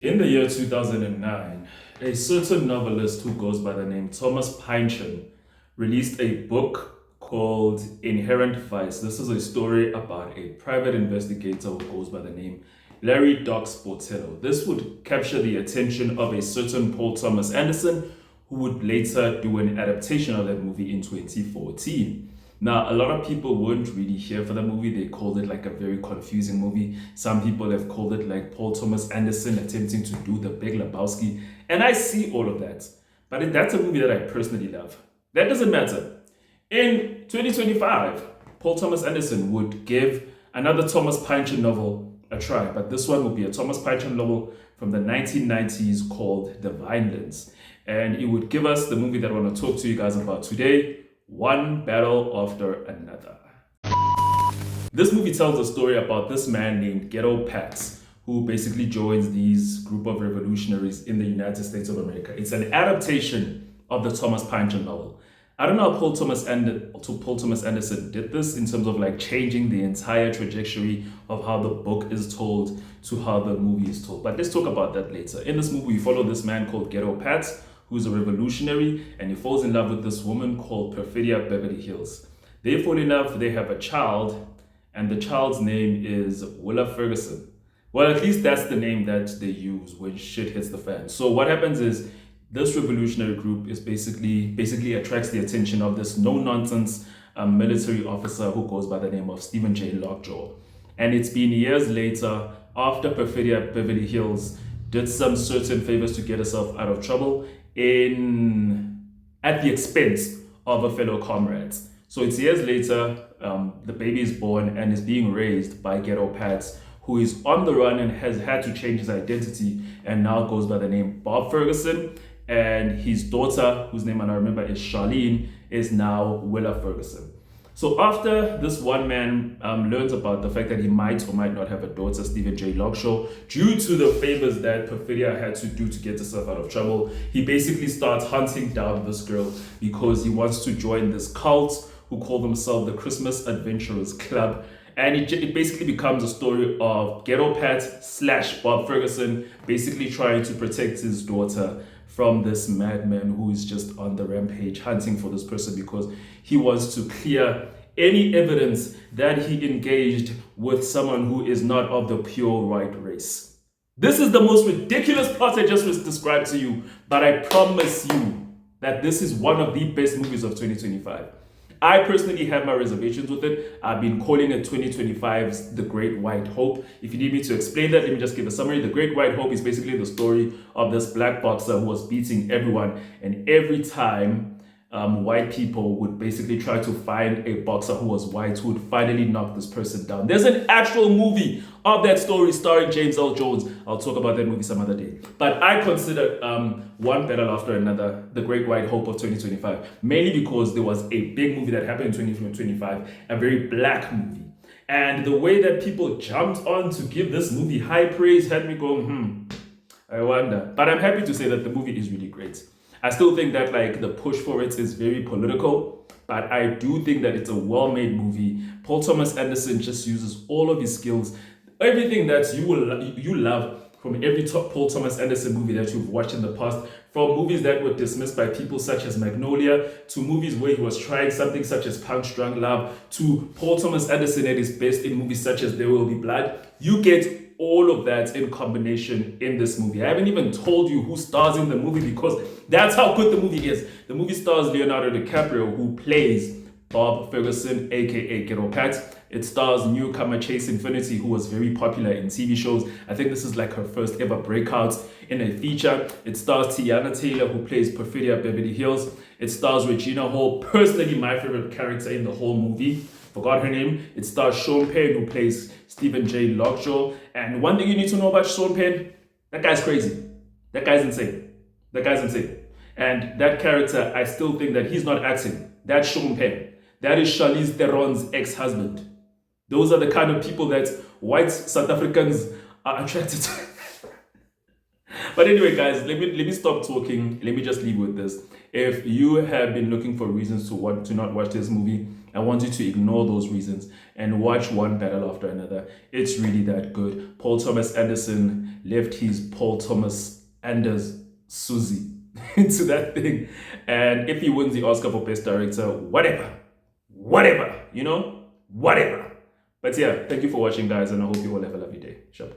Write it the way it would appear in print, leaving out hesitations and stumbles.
In the year 2009, a certain novelist who goes by the name Thomas Pynchon released a book called Inherent Vice. This is a story about a private investigator who goes by the name Larry Doc Sportello. This would capture the attention of a certain Paul Thomas Anderson, who would later do an adaptation of that movie in 2014. Now, a lot of people weren't really here for the movie. They called it like a very confusing movie. Some people have called it like Paul Thomas Anderson attempting to do the Big Lebowski. And I see all of that. But that's a movie that I personally love. That doesn't matter. In 2025, Paul Thomas Anderson would give another Thomas Pynchon novel a try. But this one will be a Thomas Pynchon novel from the 1990s called The Vinelands. And it would give us the movie that I want to talk to you guys about today, One Battle After Another. This movie tells a story about this man named Ghetto Pat, who basically joins these group of revolutionaries in the United States of America. It's an adaptation of the Thomas Pynchon novel. I don't know how Paul Thomas Anderson did this in terms of like changing the entire trajectory of how the book is told to how the movie is told. But let's talk about that later. In this movie, we follow this man called Ghetto Pat, who's a revolutionary, and he falls in love with this woman called Perfidia Beverly Hills. They fall in love, they have a child, and the child's name is Willa Ferguson. Well, at least that's the name that they use when shit hits the fan. So what happens is this revolutionary group is basically attracts the attention of this no-nonsense military officer who goes by the name of Stephen J. Lockjaw. And it's been years later, after Perfidia Beverly Hills did some certain favors to get herself out of trouble at the expense of a fellow comrade. So it's years later, the baby is born and is being raised by Ghetto Pat, who is on the run and has had to change his identity and now goes by the name Bob Ferguson. And his daughter, whose name I don't remember is Charlene, is now Willa Ferguson. So after this one man learns about the fact that he might or might not have a daughter, Stephen J. Lockjaw, due to the favors that Perfidia had to do to get herself out of trouble, he basically starts hunting down this girl because he wants to join this cult who call themselves the Christmas Adventurers Club. And it basically becomes a story of Ghetto Pat / Bob Ferguson basically trying to protect his daughter from this madman who is just on the rampage hunting for this person because he wants to clear any evidence that he engaged with someone who is not of the pure white race. This is the most ridiculous plot I just described to you, but I promise you that this is one of the best movies of 2025. I personally have my reservations with it. I've been calling it 2025's The Great White Hope. If you need me to explain that, let me just give a summary. The Great White Hope is basically the story of this black boxer who was beating everyone. And every time white people would basically try to find a boxer who was white who would finally knock this person down. There's an actual movie of that story starring James L. Jones. I'll talk about that movie some other day. But I consider One Battle After Another the Great White Hope of 2025, mainly because there was a big movie that happened in 2025, a very black movie. And the way that people jumped on to give this movie high praise had me going, I wonder. But I'm happy to say that the movie is really great. I still think that like the push for it is very political, but I do think that it's a well-made movie. Paul Thomas Anderson just uses all of his skills, everything that you love from every Paul Thomas Anderson movie that you've watched in the past, from movies that were dismissed by people such as Magnolia, to movies where he was trying something such as Punch Drunk Love, to Paul Thomas Anderson at his best in movies such as There Will Be Blood. You get all of that in combination in this movie. I haven't even told you who stars in the movie because that's how good the movie is. The movie stars Leonardo DiCaprio, who plays Bob Ferguson, aka Ghetto Pat. It stars newcomer Chase Infinity, who was very popular in TV shows. I think this is like her first ever breakout in a feature. It stars Tiana Taylor, who plays Perfidia Beverly Hills. It stars Regina Hall, personally my favorite character in the whole movie. Forgot her name. It stars Sean Penn, who plays Stephen J. Lockjaw. And one thing you need to know about Sean Penn, that guy's crazy. That guy's insane. That guy's insane. And that character, I still think that he's not acting. That's Sean Penn. That is Charlize Theron's ex-husband. Those are the kind of people that white South Africans are attracted to. But anyway, guys, let me stop talking. Let me just leave with this. If you have been looking for reasons to not watch this movie, I want you to ignore those reasons and watch one battle after another. It's really that good. Paul Thomas Anderson left his Paul Thomas Anders Susie into that thing. And if he wins the Oscar for Best Director, whatever, whatever. But yeah, thank you for watching, guys, and I hope you all have a lovely day. Sure.